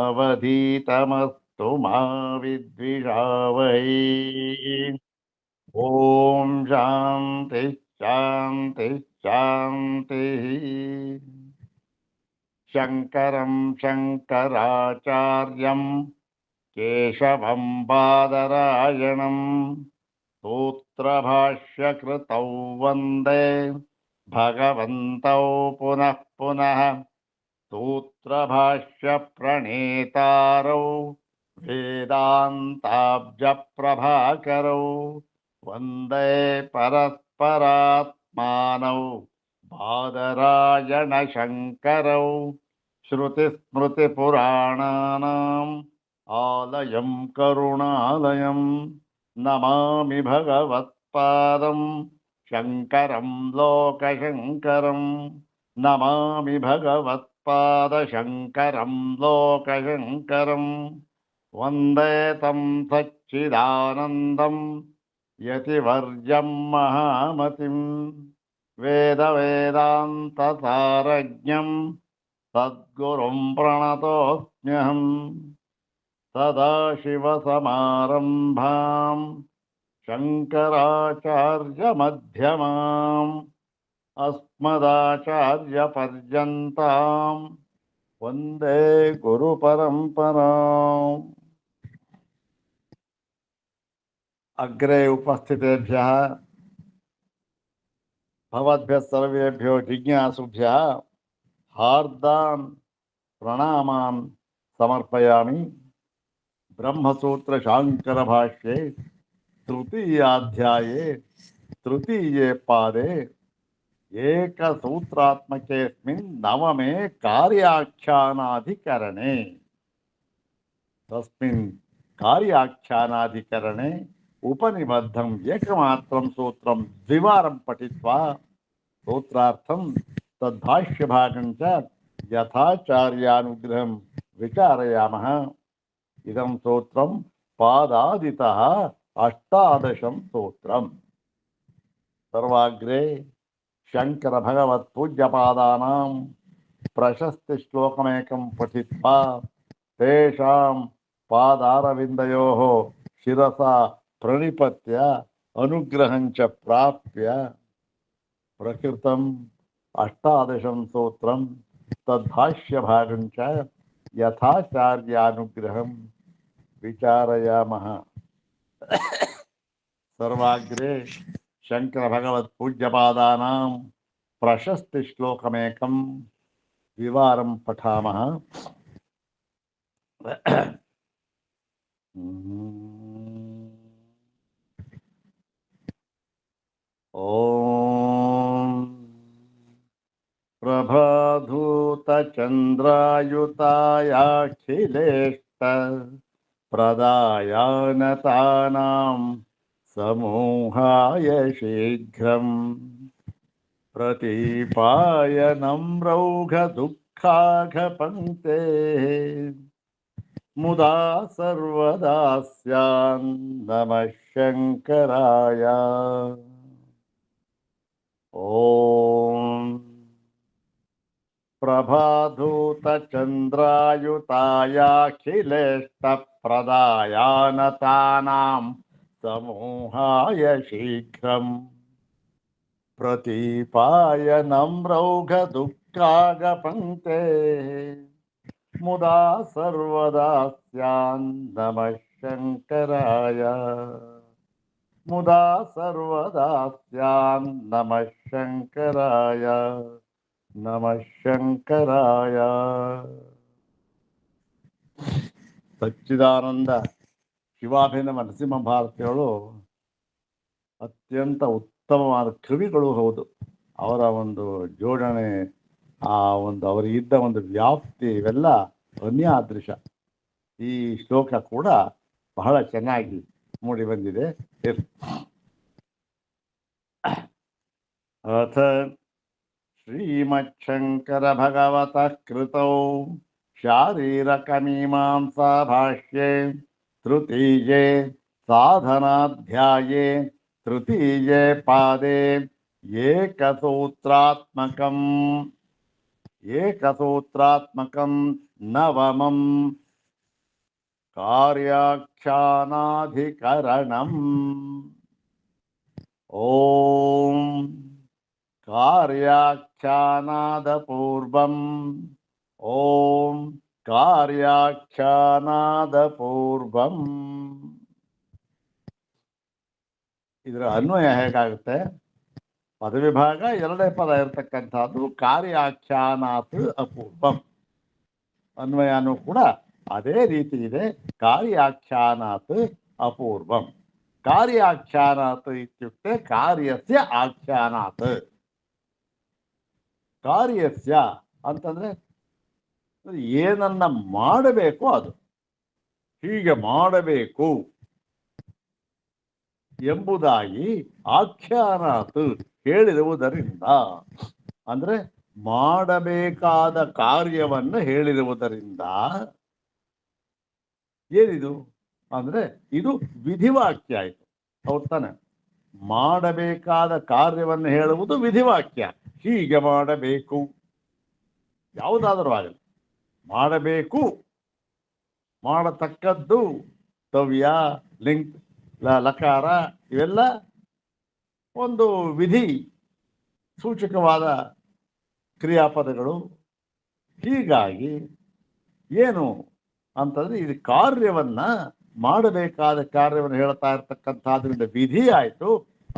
अवधीतमस्तु मा विद्विषावहै। ॐ शान्ति शान्ति शान्तिः। शङ्करं शङ्कराचार्यं केशवं बादरायणं सूत्रभाष्यकृतौ वन्दे भगवन्तौ पुनः पुनः। सूत्रभाष्यप्रणेतारौ वेदान्ताब्जप्रभाकरौ वन्दे परस्परात्मानौ बादरायणशङ्करौ। श्रुतिस्मृतिपुराणानाम् आलयं करुणालयं नमामि भगवत्पादं शङ्करं लोकशङ्करं। नमामि भगवत्पादशङ्करं लोकशङ्करं। वन्दे तं सच्चिदानन्दं यतिवर्यं महामतिं वेदवेदान्तसारज्ञं सद्गुरुं प्रणतोऽस्म्यहम्। सदाशिवसमारम्भां शङ्कराचार्यमध्यमाम् अस्मदाचार्यपर्यन्तां वन्दे गुरुपरम्पराम्। अग्रे उपस्थितेभ्यः भवद्भ्यः सर्वेभ्यो जिज्ञासुभ्यः हार्दान् प्रणामान् समर्पयामि। ब्रह्मसूत्र शाङ्करभाष्ये तृतीयाध्याये तृतीये पादे एकसूत्रात्मकेऽस्मिन् नवमे कार्याख्यानाधिकरणे तस्मिन् कार्याख्यानाधिकरणे उपनिबद्धम् एकमात्रं सूत्रं द्विवारं पठित्वा सूत्रार्थं तद्भाष्यभागं च यथाचार्यानुग्रहं विचारयामः। इदं सूत्रं पादादितः अष्टादशं सूत्रम्। सर्वाग्रे शंकर भगवत पूज्यपादानां प्रशस्ति श्लोकमेकं पठित्वा तेषां पादारविन्दयोः शिरसा प्रणिपत्य अनुग्रहं च प्राप्य प्रकृतम् अष्टादशं सूत्रं तद्भाष्यभागं च यथाचार्यानुग्रहं विचारयामः। सर्वाग्रे शंकर भगवत पूज्यपादानां प्रशस्ति श्लोकमेकं द्विवारं पठामः। ॐ प्रभाधूतचन्द्रायुतायाखिलेष्ट प्रदायानतानां समूहाय शीघ्रम् प्रतीपायनं रौघदुःखाघपङ्क्तेः मुदा सर्वदा स्यान्नमः शङ्कराय। ॐ प्रभाधूतचन्द्रायुतायाखिलेष्टप्रदायानतानां समूहाय शीघ्रम् प्रतीपायनं रौघदुःखागपङ्क्तेः मुदा सर्वदा स्यान्नमः शङ्कराय। मुदा सर्वदा स्यान्नमः शङ्कराय। नमः शङ्कराय। ಸಚ್ಚಿದಾನಂದ ಶಿವಾಭಿನವ ನರಸಿಂಹ ಭಾರತಿಗಳು ಅತ್ಯಂತ ಉತ್ತಮವಾದ ಕವಿಗಳು ಹೌದು. ಅವರ ಒಂದು ಜೋಡಣೆ, ಆ ಒಂದು ಅವರಿಗಿದ್ದ ಒಂದು ವ್ಯಾಪ್ತಿ ಇವೆಲ್ಲ ಅನ್ಯಾದೃಶ. ಈ ಶ್ಲೋಕ ಕೂಡ ಬಹಳ ಚೆನ್ನಾಗಿ ಮೂಡಿ ಬಂದಿದೆ. ಅಥ ಶ್ರೀಮಚ್ಛಂಕರ ಭಗವತಃ ಕೃತೌ ಶಾರೀರಕಮೀಮಾಂಸಾ ಭಾಷ್ಯೆ ತೃತೀಯೇ ಸಾಧನಾಧ್ಯಾಯೇ ತೃತೀಯೇ ಪಾದೇ ಏಕಸೂತ್ರಾತ್ಮಕಂ ನವಮಂ ಕಾರ್ಯಾಖ್ಯಾನಾಧಿಕರಣಂ. ಓಂ ಕಾರ್ಯಾಖ್ಯಾನಾದ ಪೂರ್ವಂ. ಓಂ ಕಾರ್ಯಾಖ್ಯಾನಾದ ಪೂರ್ವಂ. ಇದರ ಅನ್ವಯ ಹೇಗಾಗುತ್ತೆ? ಪದವಿಭಾಗ ಎರಡೇ ಪದ ಇರತಕ್ಕಂಥದ್ದು ಕಾರ್ಯಾಖ್ಯಾನಾತ್ ಅಪೂರ್ವಂ. ಅನ್ವಯನೂ ಕೂಡ ಅದೇ ರೀತಿ ಇದೆ. ಕಾರ್ಯಾಖ್ಯಾನಾತ್ ಅಪೂರ್ವಂ. ಕಾರ್ಯಾಖ್ಯಾನಾತ್ ಇತ್ಯುಕ್ತೆ ಕಾರ್ಯಸ್ಯ ಆಖ್ಯಾನಾತ್. ಕಾರ್ಯಸ್ಯ ಅಂತಂದ್ರೆ ಏನನ್ನ ಮಾಡಬೇಕು ಅದು, ಹೀಗೆ ಮಾಡಬೇಕು ಎಂಬುದಾಗಿ ಆಖ್ಯಾನಾತ್ ಹೇಳಿರುವುದರಿಂದ, ಅಂದ್ರೆ ಮಾಡಬೇಕಾದ ಕಾರ್ಯವನ್ನು ಹೇಳಿರುವುದರಿಂದ ಏನಿದು ಅಂದ್ರೆ ಇದು ವಿಧಿವಾಕ್ಯ ಆಯಿತು. ಹೌದು ತಾನೆ? ಮಾಡಬೇಕಾದ ಕಾರ್ಯವನ್ನು ಹೇಳುವುದು ವಿಧಿವಾಕ್ಯ. ಹೀಗೆ ಮಾಡಬೇಕು, ಯಾವುದಾದರೂ ಆಗಲಿ, ಮಾಡಬೇಕು, ಮಾಡತಕ್ಕದ್ದು, ತವ್ಯ, ಲಿಂಗ್, ಲಕಾರ ಇವೆಲ್ಲ ಒಂದು ವಿಧಿ ಸೂಚಕವಾದ ಕ್ರಿಯಾಪದಗಳು. ಹೀಗಾಗಿ ಏನು ಅಂತಂದ್ರೆ ಇದು ಕಾರ್ಯವನ್ನ, ಮಾಡಬೇಕಾದ ಕಾರ್ಯವನ್ನು ಹೇಳ್ತಾ ಇರ್ತಕ್ಕಂಥದ್ರಿಂದ ವಿಧಿ ಆಯಿತು.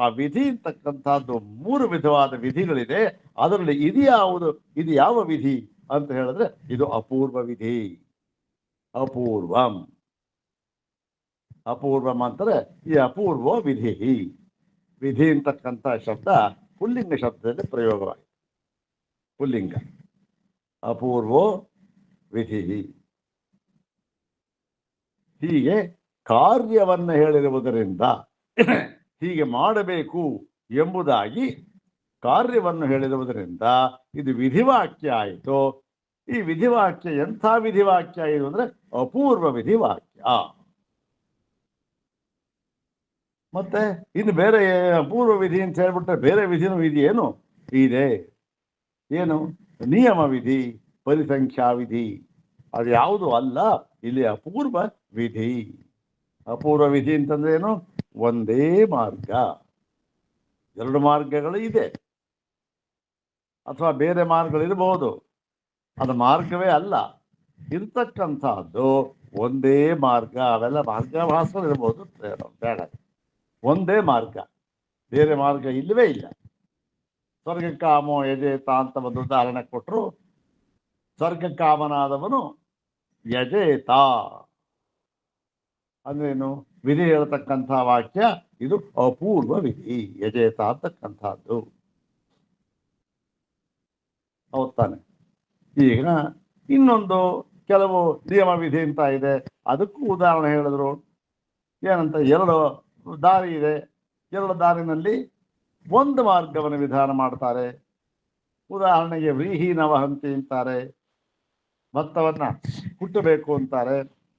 ಆ ವಿಧಿ ಅಂತಕ್ಕಂಥದ್ದು 3 ವಿಧವಾದ ವಿಧಿಗಳಿದೆ. ಅದರಲ್ಲಿ ಇದು ಯಾವುದು, ಇದು ಯಾವ ವಿಧಿ ಅಂತ ಹೇಳಿದ್ರೆ ಇದು ಅಪೂರ್ವ ವಿಧಿ. ಅಪೂರ್ವಂ. ಅಪೂರ್ವಂ ಅಂತಾರೆ ಈ ಅಪೂರ್ವ ವಿಧಿ. ವಿಧಿ ಅಂತಕ್ಕಂಥ ಶಬ್ದ ಪುಲ್ಲಿಂಗ ಶಬ್ದದಲ್ಲಿ ಪ್ರಯೋಗವಾಗಿದೆ. ಪುಲ್ಲಿಂಗ. ಅಪೂರ್ವೋ ವಿಧಿ. ಹೀಗೆ ಕಾರ್ಯವನ್ನು ಹೇಳಿರುವುದರಿಂದ, ಹೀಗೆ ಮಾಡಬೇಕು ಎಂಬುದಾಗಿ ಕಾರ್ಯವನ್ನು ಹೇಳಿರುವುದರಿಂದ ಇದು ವಿಧಿವಾಕ್ಯ ಆಯಿತು. ಈ ವಿಧಿವಾಕ್ಯ ಎಂಥ ವಿಧಿವಾಕ್ಯ ಇದು ಅಂದ್ರೆ ಅಪೂರ್ವ ವಿಧಿವಾಕ್ಯ. ಮತ್ತೆ ಇನ್ನು ಬೇರೆ ಅಪೂರ್ವ ವಿಧಿ ಅಂತ ಹೇಳ್ಬಿಟ್ರೆ ಬೇರೆ ವಿಧಿನೂ ಇದೆಯೇನು? ಇದೆ. ಏನು? ನಿಯಮ ವಿಧಿ, ಪರಿಸಂಖ್ಯಾ ವಿಧಿ. ಅದು ಯಾವುದು ಅಲ್ಲ, ಇಲ್ಲಿ ಅಪೂರ್ವ ವಿಧಿ. ಅಪೂರ್ವ ವಿಧಿ ಅಂತಂದ್ರೆ ಏನು? ಒಂದೇ ಮಾರ್ಗ, 2 ಮಾರ್ಗಗಳು ಇದೆ, ಅಥವಾ ಬೇರೆ ಮಾರ್ಗಗಳಿರಬಹುದು. ಅದು ಮಾರ್ಗವೇ ಅಲ್ಲ, ಇರ್ತಕ್ಕಂಥದ್ದು ಒಂದೇ ಮಾರ್ಗ. ಅವೆಲ್ಲ ಮಾರ್ಗಭಾಸಗಳು ಇರ್ಬೋದು, ಬೇಡ. ಒಂದೇ ಮಾರ್ಗ, ಬೇರೆ ಮಾರ್ಗ ಇಲ್ಲವೇ ಇಲ್ಲ. ಸ್ವರ್ಗಕಾಮೋ ಯಜೇತ ಅಂತ ಒಂದು ಉದಾಹರಣೆ ಕೊಟ್ಟರು. ಸ್ವರ್ಗಕಾಮನಾದವನು ಯಜೇತ ಅಂದ್ರೇನು? ವಿಧಿ ಹೇಳ್ತಕ್ಕಂಥ ವಾಕ್ಯ ಇದು ಅಪೂರ್ವ ವಿಧಿ. ಯಜೇತ ಅಂತಕ್ಕಂಥದ್ದು. ಹೌದ್ ತಾನೆ? ಈಗ ಇನ್ನೊಂದು ಕೆಲವು ನಿಯಮ ವಿಧಿ ಅಂತ ಇದೆ. ಅದಕ್ಕೂ ಉದಾಹರಣೆ ಹೇಳಿದ್ರು. ಏನಂತ? 2 ದಾರಿ ಇದೆ, 2 ದಾರಿನಲ್ಲಿ ಒಂದು ಮಾರ್ಗವನ್ನು ವಿಧಾನ ಮಾಡ್ತಾರೆ. ಉದಾಹರಣೆಗೆ ವ್ರೀಹಿ ನವಹಂತಿ ಅಂತಾರೆ. ಭತ್ತವನ್ನ ಕುಟ್ಟಬೇಕು ಅಂತಾರೆ.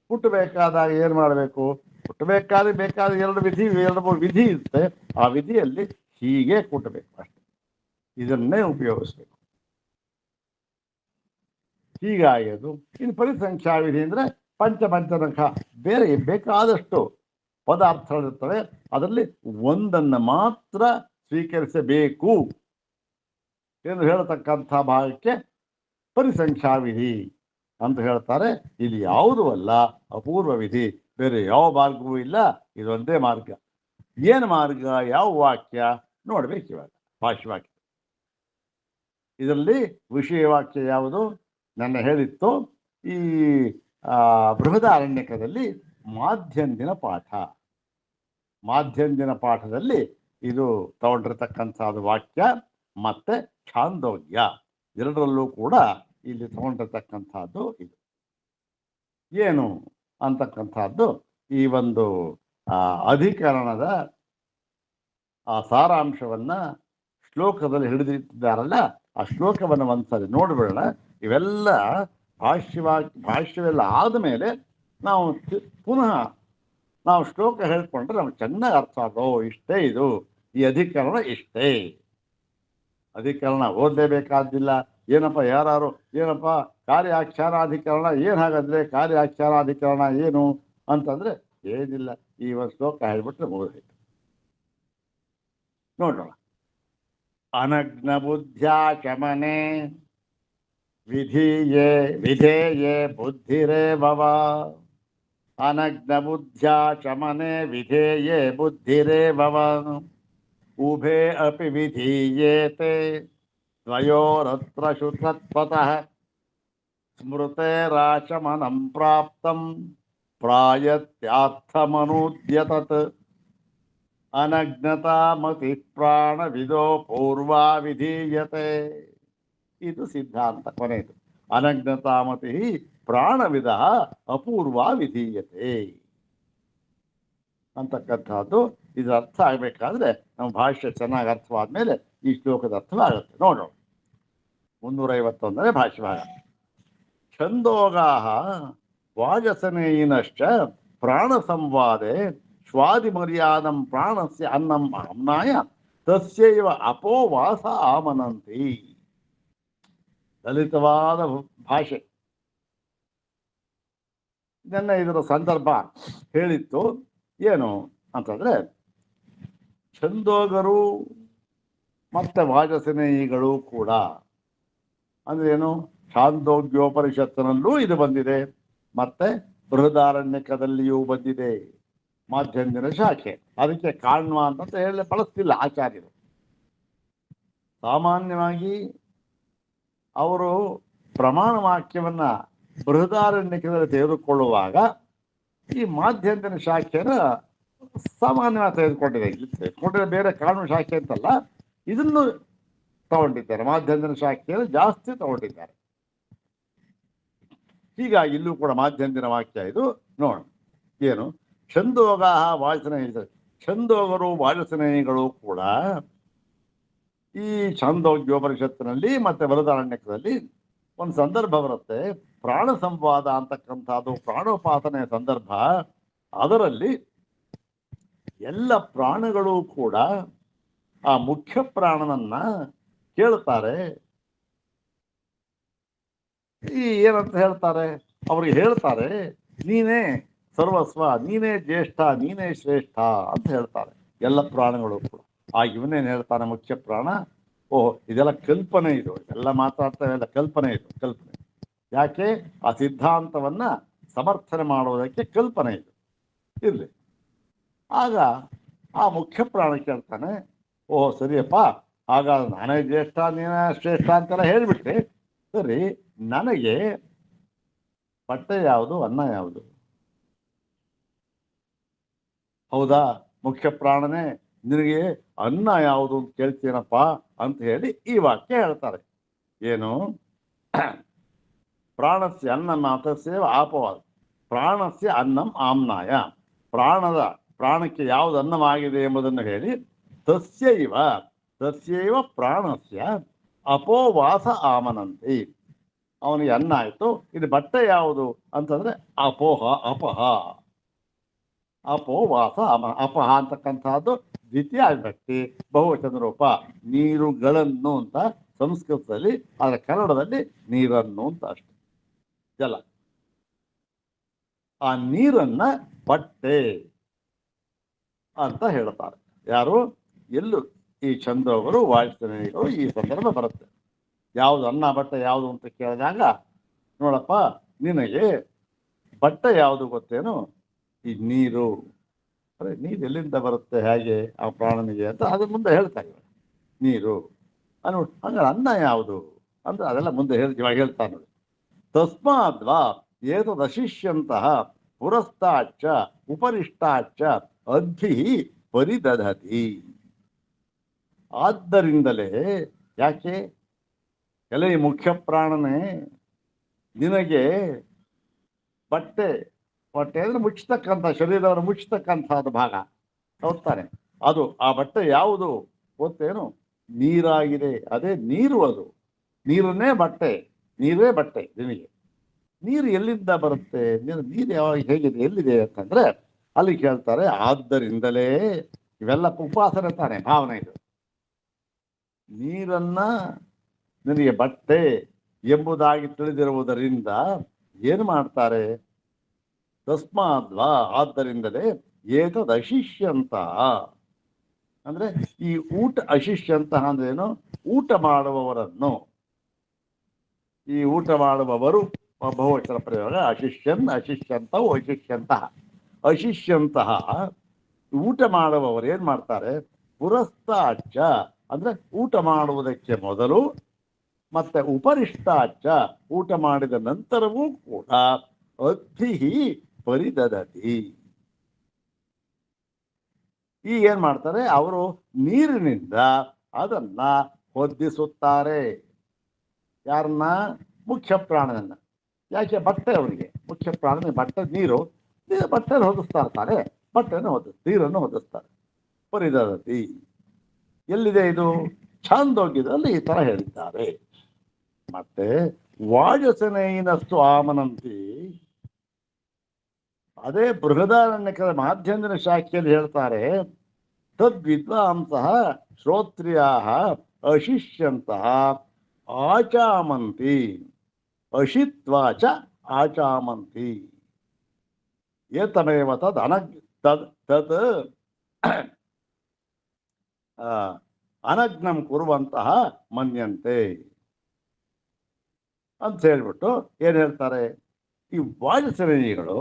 ಕುಟ್ಟಬೇಕಾದಾಗ ಏನು ಮಾಡಬೇಕು? ಕುಟ್ಟಬೇಕಾದ್ರೆ 2 ವಿಧಿ, 2-3 ವಿಧಿ ಇರುತ್ತೆ. ಆ ವಿಧಿಯಲ್ಲಿ ಹೀಗೆ ಕುಟ್ಟಬೇಕು ಅಷ್ಟೆ, ಇದನ್ನೇ ಉಪಯೋಗಿಸ್ಬೇಕು. ಹೀಗಾಗಿ ಅದು. ಇನ್ನು ಪರಿಸಂಖ್ಯಾ ವಿಧಿ ಅಂದ್ರೆ ಪಂಚನಖ, ಬೇರೆ ಬೇಕಾದಷ್ಟು ಪದಾರ್ಥಗಳಿರ್ತವೆ, ಅದರಲ್ಲಿ ಒಂದನ್ನು ಮಾತ್ರ ಸ್ವೀಕರಿಸಬೇಕು ಎಂದು ಹೇಳತಕ್ಕಂಥ ಭಾಗಕ್ಕೆ ಪರಿಸಂಖ್ಯಾ ವಿಧಿ ಅಂತ ಹೇಳ್ತಾರೆ. ಇಲ್ಲಿ ಯಾವುದೂ ಅಲ್ಲ, ಅಪೂರ್ವ ವಿಧಿ. ಬೇರೆ ಯಾವ ಮಾರ್ಗವೂ ಇಲ್ಲ, ಇದೊಂದೇ ಮಾರ್ಗ. ಏನು ಮಾರ್ಗ? ಯಾವ ವಾಕ್ಯ ನೋಡ್ಬೇಕು ಇವಾಗ. ಭಾಷ್ಯವಾಕ್ಯ. ಇದರಲ್ಲಿ ವಿಷಯ ವಾಕ್ಯ ಯಾವುದು? ನನ್ನ ಹೇಳಿತ್ತು ಈ ಬೃಹದಾರಣ್ಯಕದಲ್ಲಿ ಮಾಧ್ಯಂದಿನ ಪಾಠ. ಮಾಧ್ಯಂದಿನ ಪಾಠದಲ್ಲಿ ಇದು ತಗೊಂಡಿರ್ತಕ್ಕಂಥದ್ದು ವಾಕ್ಯ. ಮತ್ತೆ ಛಾಂದೋಗ್ಯ, 2ರಲ್ಲೂ ಕೂಡ ಇಲ್ಲಿ ತಗೊಂಡಿರ್ತಕ್ಕಂಥದ್ದು ಇದು. ಏನು ಅಂತಕ್ಕಂಥದ್ದು ಈ ಒಂದು ಅಧಿಕರಣದ ಆ ಸಾರಾಂಶವನ್ನ ಶ್ಲೋಕದಲ್ಲಿ ಹಿಡಿದಿಟ್ಟಿದ್ದಾರಲ್ಲ, ಆ ಶ್ಲೋಕವನ್ನು ಒಂದ್ಸರಿ ನೋಡ್ಬಿಡೋಣ. ಇವೆಲ್ಲ ಭಾಷ್ಯವೆಲ್ಲ ಆದಮೇಲೆ ನಾವು ಪುನಃ ನಾವು ಶ್ಲೋಕ ಹೇಳ್ಕೊಂಡ್ರೆ ನಮ್ಗೆ ಚೆನ್ನಾಗಿ ಅರ್ಥ ಆಗೋ. ಇಷ್ಟೇ ಇದು, ಈ ಅಧಿಕರಣ ಇಷ್ಟೇ. ಅಧಿಕರಣ ಓದಲೇಬೇಕಾದಿಲ್ಲ. ಏನಪ್ಪ ಯಾರು ಏನಪ್ಪ ಕಾರ್ಯಾಖ್ಯಾನಾಧಿಕರಣ ಏನು? ಹಾಗಾದ್ರೆ ಕಾರ್ಯಾಖ್ಯಾನಾಧಿಕರಣ ಏನು ಅಂತಂದ್ರೆ ಏನಿಲ್ಲ, ಈ ಒಂದು ಶ್ಲೋಕ ಹೇಳ್ಬಿಟ್ರೆ ಮುಗಿದೈತೆ. ನೋಡೋಣ. ಅನಗ್ನ ಬುದ್ಧ್ಯಾ ಶಮನೆ ವಿಧೀಯೇ ವಿಧೇಯೇ ಬುದ್ಧಿರೇ ಭವ. ಅನಗ್ನ ಬುದ್ಧ್ಯಾ ಶಮನೆ ವಿಧೇಯೇ ಬುದ್ಧಿರೇ ಭವ. ಉಭೇ ಅಪಿ ವಿಧೀಯೇತೆ ದ್ವಯೋರತ್ರ ಶುತತ್ವತಃ. ಸ್ಮೃತೇರಾಶಮನಂ ಪ್ರಾಪ್ತಂ ಪ್ರಾಯತ್ಯಾರ್ಥಮನೂದ್ಯತತ್. ಅನಗ್ನತಾಮತಿ ಪ್ರಾಣವಿದೋ ಪೂರ್ವಾ ವಿಧೀಯತೆ. ಇದು ಸಿದ್ಧಾಂತ ಕೊನೆಯದು. ಅನಗ್ನತಾಮತಿ ಪ್ರಾಣವಿದ ಅಪೂರ್ವ ವಿಧೀಯತೆ ಅಂತಕ್ಕಂಥದ್ದು. ಇದು ಅರ್ಥ ಆಗಬೇಕಾದ್ರೆ ನಮ್ಮ ಭಾಷೆ ಚೆನ್ನಾಗಿ ಅರ್ಥವಾದ್ಮೇಲೆ ಈ ಶ್ಲೋಕದ ಅರ್ಥವಾಗುತ್ತೆ. ನೋಡೋಣ. 351 ಭಾಷ್ಯ ಭಾಗ. ಛಂದೋಗಾಹ ವಾಜಸನೇಯಿನಶ್ಚ ಪ್ರಾಣ ಸಂವಾದೆ ಶ್ವಾದಿಮರ್ಯಾದಂ ಪ್ರಾಣಸ್ಯ ಅನ್ನಂ ಆಮ್ನಾಯ ತಸ್ಯೈವ ಅಪೋವಾಸ ಆಮನಂತಿ. ಲಲಿತವಾದ ಭಾಷೆ. ಇದನ್ನ ಇದರ ಸಂದರ್ಭ ಹೇಳಿತ್ತು. ಏನು ಅಂತಂದ್ರೆ, ಛಂದೋಗರು ಮತ್ತೆ ವಾಜಸನೇಯಿಗಳು ಕೂಡ ಅಂದ್ರೆ ಏನು, ಛಾಂದೋಗ್ಯೋಪನಿಷತ್ತಿನಲ್ಲೂ ಇದು ಬಂದಿದೆ, ಮತ್ತೆ ಬೃಹದಾರಣ್ಯಕದಲ್ಲಿಯೂ ಬಂದಿದೆ. ಮಾಧ್ಯಂದಿನ ಶಾಖೆ ಅದಕ್ಕೆ ಕಾಣ್ವ ಅಂತ ಹೇಳಿ ಬಳಸ್ತಿಲ್ಲ ಆಚಾರ್ಯರು. ಸಾಮಾನ್ಯವಾಗಿ ಅವರು ಪ್ರಮಾಣ ವಾಕ್ಯವನ್ನ ಬೃಹದಾರಣ್ಯಕದಲ್ಲಿ ತೆಗೆದುಕೊಳ್ಳುವಾಗ ಈ ಮಾಧ್ಯಂದಿನ ಶಾಖೆನ ಸಾಮಾನ್ಯವಾಗಿ ತೆಗೆದುಕೊಂಡಿದೆ. ಬೇರೆ ಕಾನೂನು ಶಾಖೆ ಅಂತಲ್ಲ, ಇದನ್ನು ತಗೊಂಡಿದ್ದಾರೆ. ಮಾಧ್ಯಂದಿನ ಶಾಖೆಯನ್ನು ಜಾಸ್ತಿ ತಗೊಂಡಿದ್ದಾರೆ. ಹೀಗಾಗಿ ಇಲ್ಲೂ ಕೂಡ ಮಾಧ್ಯಂದಿನ ವಾಕ್ಯ ಇದು. ನೋಡೋಣ ಏನು. ಛಂದೋಗ ವಾಜಸನೇಯ. ಛಂದೋಗರು ವಾಜಸನೇಯಿಗಳು ಕೂಡ ಈ ಛಾಂದೋಗ್ಯೋಪನಿಷತ್ತಿನಲ್ಲಿ ಮತ್ತೆ ಬೃಹದಾರಣ್ಯಕದಲ್ಲಿ ಒಂದು ಸಂದರ್ಭ ಬರುತ್ತೆ, ಪ್ರಾಣ ಸಂವಾದ ಅಂತಕ್ಕಂಥದ್ದು, ಪ್ರಾಣೋಪಾಸನೆಯ ಸಂದರ್ಭ. ಅದರಲ್ಲಿ ಎಲ್ಲ ಪ್ರಾಣಗಳು ಕೂಡ ಆ ಮುಖ್ಯ ಪ್ರಾಣನನ್ನ ಕೇಳ್ತಾರೆ. ಈ ಏನಂತ ಹೇಳ್ತಾರೆ, ಅವ್ರಿಗೆ ಹೇಳ್ತಾರೆ, ನೀನೇ ಸರ್ವಸ್ವ, ನೀನೇ ಜ್ಯೇಷ್ಠ, ನೀನೇ ಶ್ರೇಷ್ಠ ಅಂತ ಹೇಳ್ತಾರೆ ಎಲ್ಲ ಪ್ರಾಣಗಳು ಕೂಡ. ಇವನೇನು ಹೇಳ್ತಾನೆ ಮುಖ್ಯ ಪ್ರಾಣ, ಓಹ್ ಇದೆಲ್ಲ ಕಲ್ಪನೆ, ಇದು ಎಲ್ಲ ಮಾತಾಡ್ತಾವೆಲ್ಲ ಕಲ್ಪನೆ, ಇದು ಕಲ್ಪನೆ. ಯಾಕೆ? ಆ ಸಿದ್ಧಾಂತವನ್ನ ಸಮರ್ಥನೆ ಮಾಡುವುದಕ್ಕೆ ಕಲ್ಪನೆ ಇದು ಇರ್ಲಿ. ಆಗ ಆ ಮುಖ್ಯ ಪ್ರಾಣ ಕೇಳ್ತಾನೆ, ಓಹ್ ಸರಿಯಪ್ಪ, ಹಾಗಾದ್ರೆ ನಾನೇ ಜ್ಯೇಷ್ಠ ನೀನೇ ಶ್ರೇಷ್ಠ ಅಂತೆಲ್ಲ ಹೇಳ್ಬಿಟ್ಟೆ, ಸರಿ ನನಗೆ ಬಟ್ಟೆ ಯಾವುದು, ಅನ್ನ ಯಾವುದು? ಹೌದಾ ಮುಖ್ಯ ಪ್ರಾಣನೇ, ನಿನಗೆ ಅನ್ನ ಯಾವುದು ಅಂತ ಕೇಳ್ತೀನಪ್ಪ ಅಂತ ಹೇಳಿ ಈ ವಾಕ್ಯ ಹೇಳ್ತಾರೆ. ಏನು? ಪ್ರಾಣಸ್ಯ ಅನ್ನ ಮಾತಸ್ಯ ಆಪವಾದ ಪ್ರಾಣಸ್ಯ ಅನ್ನಂ ಆಮ್ನಾಯ. ಪ್ರಾಣಕ್ಕೆ ಯಾವುದು ಅನ್ನವಾಗಿದೆ ಎಂಬುದನ್ನು ಹೇಳಿ, ತಸ್ಯೈವ ಪ್ರಾಣಸ್ಯ ಅಪೋವಾಸ ಆಮನಂತಿ. ಅವನಿಗೆ ಅನ್ನ ಆಯ್ತು. ಇದು ಬಟ್ಟೆ ಯಾವುದು ಅಂತಂದ್ರೆ ಅಪೋವಾಸ ಅಪಹ ಅಂತಕ್ಕಂಥದ್ದು ದ್ವಿತೀಯ ವಿಭಕ್ತಿ, ಬಹುವಚನ ರೂಪ. ನೀರುಗಳನ್ನು ಅಂತ ಸಂಸ್ಕೃತದಲ್ಲಿ, ಅದರ ಕನ್ನಡದಲ್ಲಿ ನೀರನ್ನು ಅಂತ ಅಷ್ಟೆ, ಜಲ. ಆ ನೀರನ್ನ ಬಟ್ಟೆ ಅಂತ ಹೇಳ್ತಾರೆ. ಯಾರು? ಎಲ್ಲೂ ಈ ಛಂದೋಗರು ವಾಜಸನೇಯಿಗಳು ಈ ಸಂದರ್ಭ ಬರುತ್ತೆ. ಯಾವುದು ಅನ್ನ ಬಟ್ಟೆ ಯಾವುದು ಅಂತ ಕೇಳಿದಾಗ, ನೋಡಪ್ಪ ನಿನಗೆ ಬಟ್ಟೆ ಯಾವುದು ಗೊತ್ತೇನು? ಈ ನೀರು. ಅರೆ ನೀರು ಎಲ್ಲಿಂದ ಬರುತ್ತೆ, ಹೇಗೆ ಆ ಪ್ರಾಣನಿಗೆ ಅಂತ ಅದ್ರ ಮುಂದೆ ಹೇಳ್ತಾ ಇದ್ದಾರೆ. ನೀರು ಹಂಗಾರೆ ಅನ್ನ ಯಾವುದು ಅಂದ್ರೆ ಅದೆಲ್ಲ ಮುಂದೆ ಇವಾಗ ಹೇಳ್ತಾ ನೋಡಿ. ತಸ್ಮಾದ್ವಾ ಏತದಶಿಷ್ಯಂತಹ ಪುರಸ್ತಾಚ್ಚ ಉಪರಿಷ್ಟಾಚ್ಚ ಅದ್ಭಿ ಪರಿದಧತಿ. ಆದ್ದರಿಂದಲೇ, ಯಾಕೆ? ಎಲೆ ಮುಖ್ಯ ಪ್ರಾಣನೇ, ನಿನಗೆ ಬಟ್ಟೆ ಅಂದ್ರೆ ಮುಚ್ಚತಕ್ಕಂಥ, ಶರೀರವನ್ನು ಮುಚ್ಚತಕ್ಕಂಥದ್ದು ಭಾಗ ಹೋಗ್ತಾನೆ. ಅದು ಆ ಬಟ್ಟೆ ಯಾವುದು ಗೊತ್ತೇನು? ನೀರಾಗಿದೆ. ಅದೇ ನೀರು. ಅದು ನೀರನ್ನೇ ಬಟ್ಟೆ, ನೀರೇ ಬಟ್ಟೆ. ನಿನಗೆ ನೀರು ಎಲ್ಲಿಂದ ಬರುತ್ತೆ? ನೀರು ಯಾವಾಗ ಹೇಗಿದೆ, ಎಲ್ಲಿದೆ ಅಂತಂದ್ರೆ ಅಲ್ಲಿ ಕೇಳ್ತಾರೆ. ಆದ್ದರಿಂದಲೇ, ಇವೆಲ್ಲ ಉಪಾಸನೆ ತಾನೆ, ಭಾವನೆ ಇದು. ನೀರನ್ನ ನಿನಗೆ ಬಟ್ಟೆ ಎಂಬುದಾಗಿ ತಿಳಿದಿರುವುದರಿಂದ ಏನು ಮಾಡ್ತಾರೆ? ತಸ್ಮಾದ್ವಾ ಆದ್ದರಿಂದಲೇ ಏತದ್ ಅಶಿಷ್ಯಂತಹ ಅಂದ್ರೆ ಈ ಊಟ ಅಶಿಷ್ಯಂತಹ ಅಂದ್ರೆ ಏನು? ಊಟ ಮಾಡುವವರನ್ನು, ಈ ಊಟ ಮಾಡುವವರು ಬಹುವಚನ ಪ್ರಯೋಗ. ಅಶಿಷ್ಯನ್ ಅಶಿಷ್ಯಂತವು ಅಶಿಷ್ಯಂತಹ. ಅಶಿಷ್ಯಂತಹ ಊಟ ಮಾಡುವವರು ಏನ್ ಮಾಡ್ತಾರೆ? ಪುರಸ್ತಾಚ ಅಂದ್ರೆ ಊಟ ಮಾಡುವುದಕ್ಕೆ ಮೊದಲು, ಮತ್ತೆ ಉಪರಿಷ್ಟಾಚ ಊಟ ಮಾಡಿದ ನಂತರವೂ ಕೂಡ ಅದ್ಧಿ ಪರಿದದತಿ. ಈಗ ಏನ್ ಮಾಡ್ತಾರೆ? ಅವರು ನೀರಿನಿಂದ ಅದನ್ನ ಹೊದ್ದಿಸುತ್ತಾರೆ. ಯಾರನ್ನ? ಮುಖ್ಯ ಪ್ರಾಣನನ್ನ. ಯಾಕೆ? ಬಟ್ಟೆ ಅವರಿಗೆ ಮುಖ್ಯ ಪ್ರಾಣ. ಬಟ್ಟೆ ನೀರು ಬಟ್ಟೆಯನ್ನು ಹೊದಿಸ್ತಾ ಇರ್ತಾರೆ, ಬಟ್ಟೆಯನ್ನು ನೀರನ್ನು ಹೊದಿಸ್ತಾರೆ. ಪರಿದದತಿ ಎಲ್ಲಿದೆ ಇದು? ಛಾಂದೋಗ್ಯದಲ್ಲಿ ಈ ತರ ಹೇಳಿದ್ದಾರೆ. ಮತ್ತೆ ವಾಜಸನೇನಸ್ತು ಆಮನಂತಿ, ಅದೇ ಬೃಹದಾರಣ್ಯಕರ ಮಾಧ್ಯಂದಿನ ಶಾಖೆಯಲ್ಲಿ ಹೇಳ್ತಾರೆ, ತದ್ವಿದ್ವಾಂಸಃ ಶ್ರೋತ್ರಿಯಾ ಅಶಿಷ್ಯಂತಹ ಆಚಾಮಂತಿ ಅಶಿತ್ವಾಚ ಆಚಾಮಂತಿ ಏತಮೇವ ತದ್ ತತ್ ಅನಗ್ನಂ ಕುರುವಂತಹ ಮನ್ಯಂತೆ ಅಂತ ಹೇಳ್ಬಿಟ್ಟು ಏನ್ ಹೇಳ್ತಾರೆ? ಈ ವಾಜಸೇನಿಗಳು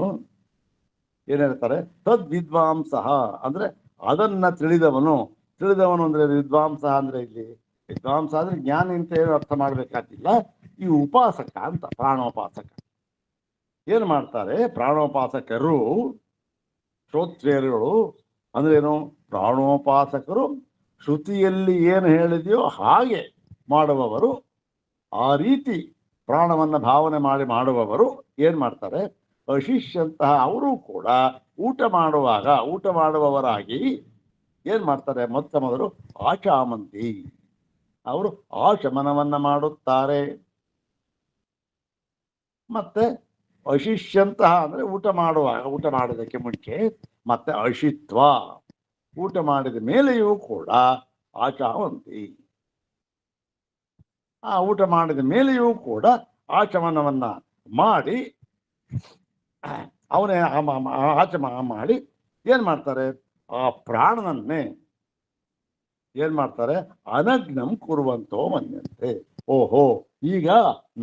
ಏನ್ ಹೇಳ್ತಾರೆ? ತದ್ ವಿದ್ವಾಂಸಃ ಅಂದ್ರೆ ಅದನ್ನ ತಿಳಿದವನು. ತಿಳಿದವನು ಅಂದ್ರೆ ವಿದ್ವಾಂಸ ಅಂದ್ರೆ ಇಲ್ಲಿ ವಿದ್ವಾಂಸ ಅಂದ್ರೆ ಜ್ಞಾನಿ ಅಂತ ಏನು ಅರ್ಥ ಮಾಡ್ಬೇಕಾಗಿಲ್ಲ. ಈ ಉಪಾಸಕ ಅಂತ, ಪ್ರಾಣೋಪಾಸಕ. ಏನ್ ಮಾಡ್ತಾರೆ? ಪ್ರಾಣೋಪಾಸಕರು, ಶ್ರೋತ್ರಿಯರುಗಳು ಅಂದ್ರೇನು? ಪ್ರಾಣೋಪಾಸಕರು ಶ್ರುತಿಯಲ್ಲಿ ಏನು ಹೇಳಿದೆಯೋ ಹಾಗೆ ಮಾಡುವವರು. ಆ ರೀತಿ ಪ್ರಾಣವನ್ನ ಭಾವನೆ ಮಾಡಿ ಮಾಡುವವರು ಏನ್ ಮಾಡ್ತಾರೆ? ಅಶಿಷ್ಯಂತಹ ಅವರು ಕೂಡ ಊಟ ಮಾಡುವವರಾಗಿ ಏನ್ ಮಾಡ್ತಾರೆ? ಮೊದಲು ಆಚಾಮಂತಿ ಅವರು ಆಚಮನವನ್ನ ಮಾಡುತ್ತಾರೆ. ಮತ್ತೆ ಅಶಿಷ್ಯಂತಹ ಅಂದ್ರೆ ಊಟ ಮಾಡೋದಕ್ಕೆ ಮುಂಚೆ, ಮತ್ತೆ ಅಶಿತ್ವ ಊಟ ಮಾಡಿದ ಮೇಲೆಯೂ ಕೂಡ ಆಚಾಮಂತಿ, ಆ ಊಟ ಮಾಡಿದ ಮೇಲೆಯೂ ಕೂಡ ಆಚಮನವನ್ನ ಮಾಡಿ ಅವನೇ ಆಚಮನ ಮಾಡಿ ಏನ್ ಮಾಡ್ತಾರೆ? ಆ ಪ್ರಾಣನನ್ನೇ ಏನ್ ಮಾಡ್ತಾರೆ? ಅನಗ್ನಂ ಕುರುವಂತೋ ಮನ್ಯಂತೆ. ಓಹೋ, ಈಗ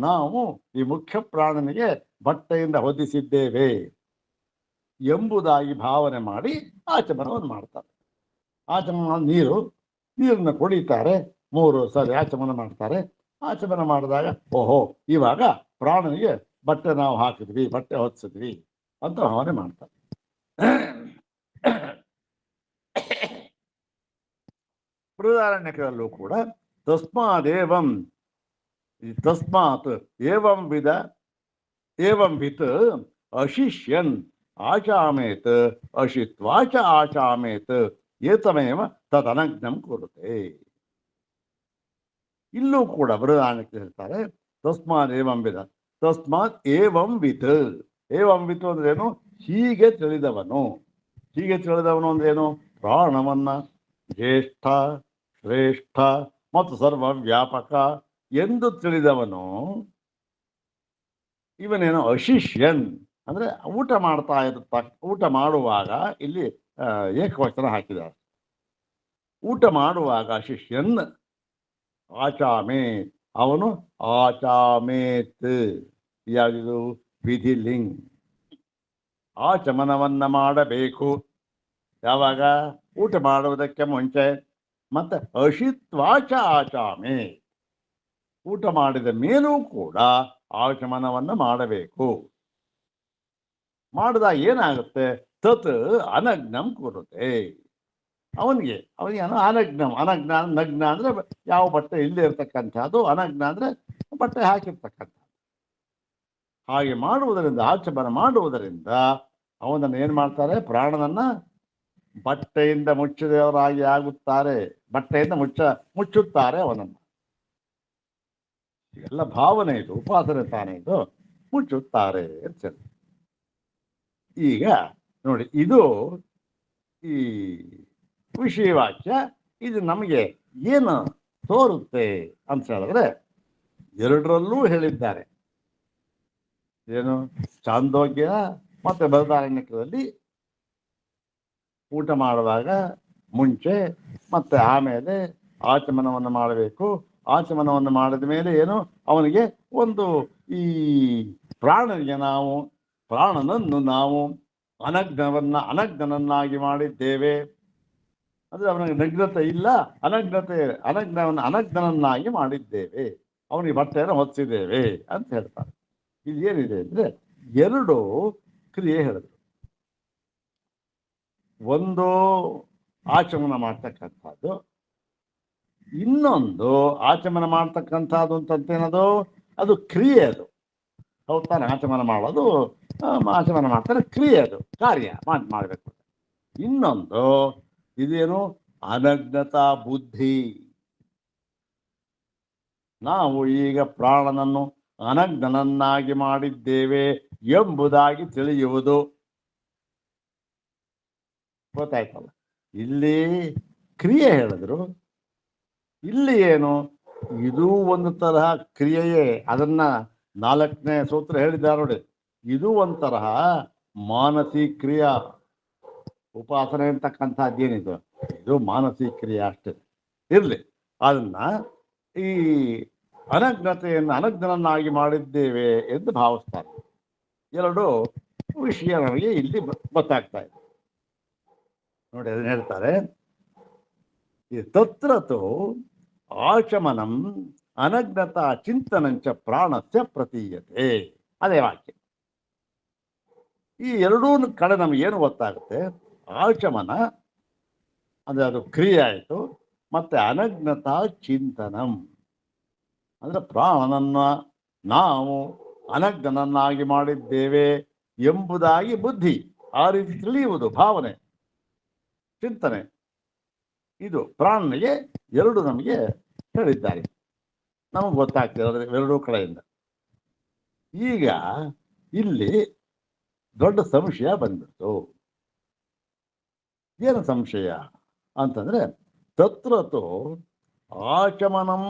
ನಾವು ಈ ಮುಖ್ಯ ಪ್ರಾಣನಿಗೆ ಬಟ್ಟೆಯಿಂದ ಹೊದಿಸಿದ್ದೇವೆ ಎಂಬುದಾಗಿ ಭಾವನೆ ಮಾಡಿ ಆಚಮನವನ್ನು ಮಾಡ್ತಾರೆ. ಆಚಮನ ನೀರನ್ನು ಕುಡಿತಾರೆ, 3 ಸರಿ ಆಚಮನ ಮಾಡ್ತಾರೆ. ಆಚಮನ ಮಾಡಿದಾಗ ಓಹೋ, ಇವಾಗ ಪ್ರಾಣನಿಗೆ ಬಟ್ಟೆ ನಾವು ಹಾಕಿದ್ವಿ, ಬಟ್ಟೆ ಹೊದಿಸಿದ್ವಿ ಅಂತ ಭಾವನೆ ಮಾಡ್ತಾರೆ. ಬೃಹದಾರಣ್ಯಕರಲ್ಲೂ ಕೂಡ ತಸ್ಮಾತ್ ಏವಂ ವಿತ್ ಅಶಿಷ್ಯನ್ ಆಚಾಮೇತ್ ಅಶಿತ್ವಾಚ ಆಚಾಮೇತ್ ಏತಮೇವ ತದನಗ್ನಂ ಕುರುತೆ. ಇಲ್ಲೂ ಕೂಡ ಬೃಹದಾರಣ್ಯಕ ಹೇಳ್ತಾರೆ ತಸ್ಮಾತ್ ಏವಂ ವಿತ್ ಅಂದ್ರೇನು? ಹೀಗೆ ತಿಳಿದವನು. ಹೀಗೆ ತಿಳಿದವನು ಅಂದ್ರೇನು? ಪ್ರಾಣವನ್ನ ಜ್ಯೇಷ್ಠ, ಶ್ರೇಷ್ಠ ಮತ್ತು ಸರ್ವವ್ಯಾಪಕ ಎಂದು ತಿಳಿದವನು ಇವನೇನು? ಅಶಿಷ್ಯನ್ ಅಂದ್ರೆ ಊಟ ಮಾಡುವಾಗ ಇಲ್ಲಿ ಏಕವಚನ ಹಾಕಿದ್ದಾರೆ. ಊಟ ಮಾಡುವಾಗ ಅಶಿಷ್ಯನ್ ಆಚಾಮೇತ್, ಅವನು ಆಚಾಮೇತ್, ಯಾವುದು? ವಿಧಿಲಿಂಗ್. ಆಚಮನವನ್ನ ಮಾಡಬೇಕು. ಯಾವಾಗ? ಊಟ ಮಾಡುವುದಕ್ಕೆ ಮುಂಚೆ. ಮತ್ತೆ ಅಶಿತ್ವಾಚ ಆಚಾಮೆ, ಊಟ ಮಾಡಿದ ಮೇಲೂ ಕೂಡ ಆಚಮನವನ್ನ ಮಾಡಬೇಕು. ಮಾಡಿದಾಗ ಏನಾಗುತ್ತೆ? ತತ್ ಅನಗ್ನಂ ಕುರುತೆ. ಅವನಿಗೆ ಅನಗ್ನ ನಗ್ನ ಅಂದ್ರೆ ಯಾವ ಬಟ್ಟೆ ಇಲ್ಲದೆ ಇರ್ತಕ್ಕಂಥದ್ದು, ಅನಗ್ನ ಅಂದ್ರೆ ಬಟ್ಟೆ ಹಾಕಿರ್ತಕ್ಕಂಥ. ಹಾಗೆ ಮಾಡುವುದರಿಂದ, ಆಚಮನ ಮಾಡುವುದರಿಂದ ಅವನನ್ನು ಏನ್ ಮಾಡ್ತಾರೆ? ಪ್ರಾಣನನ್ನ ಬಟ್ಟೆಯಿಂದ ಮುಚ್ಚಿದವರಾಗಿ ಆಗುತ್ತಾರೆ. ಬಟ್ಟೆಯಿಂದ ಮುಚ್ಚುತ್ತಾರೆ ಅವನನ್ನು. ಎಲ್ಲ ಭಾವನೆ ಇದು, ಉಪಾಸನೆ ತಾನೇ ಇದು. ಮುಚ್ಚುತ್ತಾರೆ ಅಂತ ಹೇಳಿ. ಈಗ ನೋಡಿ, ಇದು ಈ ವಿಷಯವಾಕ್ಯ. ಇದು ನಮಗೆ ಏನು ತೋರುತ್ತೆ ಅಂತ ಹೇಳಿದ್ರೆ, ಎರಡರಲ್ಲೂ ಹೇಳಿದ್ದಾರೆ. ಏನು? ಚಾಂದೋಗ್ಯ ಮತ್ತು ಬೃಹದಾರಣ್ಯಕದಲ್ಲಿ ಊಟ ಮಾಡುವಾಗ ಮುಂಚೆ ಮತ್ತು ಆಮೇಲೆ ಆಚಮನವನ್ನು ಮಾಡಬೇಕು. ಆಚಮನವನ್ನು ಮಾಡಿದ ಮೇಲೆ ಏನು ಅವನಿಗೆ ಒಂದು ಈ ಪ್ರಾಣನನ್ನು ನಾವು ಅನಗ್ನನನ್ನಾಗಿ ಮಾಡಿದ್ದೇವೆ. ಅಂದರೆ ಅವನಿಗೆ ನಗ್ನತೆ ಇಲ್ಲ, ಅನಗ್ನನನ್ನಾಗಿ ಮಾಡಿದ್ದೇವೆ, ಅವನಿಗೆ ಬಟ್ಟೆಯನ್ನು ಹೊತ್ತಿದ್ದೇವೆ ಅಂತ ಹೇಳ್ತಾರೆ. ಇಲ್ಲಿ ಏನಿದೆ ಅಂದರೆ ಎರಡು ಕ್ರಿಯೆ ಹೇಳಿದ್ರು. ಒಂದು ಆಚಮನ ಮಾಡ್ತಕ್ಕಂಥದ್ದು, ಇನ್ನೊಂದು ಆಚಮನ ಮಾಡ್ತಕ್ಕಂಥದ್ದು ಅಂತಂತೇನದು ಅದು ಕ್ರಿಯೆ. ಅದು ಹೌದಾನೆ, ಆಚಮನ ಮಾಡೋದು ಆಚಮನ ಮಾಡ್ತಾರೆ, ಕ್ರಿಯೆ, ಅದು ಕಾರ್ಯ ಮಾಡಬೇಕು. ಇನ್ನೊಂದು ಇದೇನು ಅನಗ್ನತಾ ಬುದ್ಧಿ. ನಾವು ಈಗ ಪ್ರಾಣನನ್ನು ಅನಗ್ನನನ್ನಾಗಿ ಮಾಡಿದ್ದೇವೆ ಎಂಬುದಾಗಿ ತಿಳಿಯುವುದು. ಗೊತ್ತಾಯ್ತಲ್ಲ, ಇಲ್ಲಿ ಕ್ರಿಯೆ ಹೇಳಿದ್ರು, ಇಲ್ಲಿ ಏನು ಇದು ಒಂದು ತರಹ ಕ್ರಿಯೆಯೇ. ಅದನ್ನ 4ನೇ ಸೂತ್ರ ಹೇಳಿದ್ದಾರೆ ನೋಡಿ, ಇದು ಒಂಥರಹ ಮಾನಸಿಕ ಕ್ರಿಯಾ. ಉಪಾಸನೆ ಅಂತಕ್ಕಂಥದ್ದೇನಿದು ಇದು ಮಾನಸಿಕ ಕ್ರಿಯೆ ಅಷ್ಟೇ. ಇರಲಿ, ಅದನ್ನ ಈ ಅನಗ್ನತೆಯನ್ನು ಅನಗ್ನನನ್ನಾಗಿ ಮಾಡಿದ್ದೇವೆ ಎಂದು ಭಾವಿಸ್ತಾರೆ. ಎರಡು ವಿಷಯ ನಮಗೆ ಇಲ್ಲಿ ಗೊತ್ತಾಗ್ತಾ ಇದೆ ನೋಡಿ. ಅದನ್ನ ಹೇಳ್ತಾರೆ, ಈ ತತ್ರತು ಆಚಮನಂ ಅನಗ್ನತಾ ಚಿಂತನಂಚ ಪ್ರಾಣಸ್ಯ ಪ್ರತೀಯತೆ. ಅದೇ ವಾಕ್ಯ. ಈ ಎರಡೂ ಕಡೆ ನಮಗೇನು ಗೊತ್ತಾಗುತ್ತೆ, ಆಚಮನ ಅಂದರೆ ಅದು ಕ್ರಿಯೆ ಆಯಿತು, ಮತ್ತೆ ಅನಗ್ನತಾ ಚಿಂತನಂ ಅಂದರೆ ಪ್ರಾಣನನ್ನ ನಾವು ಅನಗ್ನನನ್ನಾಗಿ ಮಾಡಿದ್ದೇವೆ ಎಂಬುದಾಗಿ ಬುದ್ಧಿ, ಆ ರೀತಿ ತಿಳಿಯುವುದು, ಭಾವನೆ, ಚಿಂತನೆ, ಇದು ಪ್ರಾಣನಿಗೆ ಎರಡು ನಮಗೆ ಹೇಳಿದ್ದಾರೆ. ನಮಗೆ ಗೊತ್ತಾಗ್ತದೆ ಎರಡೂ ಕಡೆಯಿಂದ. ಈಗ ಇಲ್ಲಿ ದೊಡ್ಡ ಸಂಶಯ ಬಂದ್ಬಿಡ್ತು. ಏನು ಸಂಶಯ ಅಂತಂದ್ರೆ, ತತ್ರತು ಆಚಮನಂ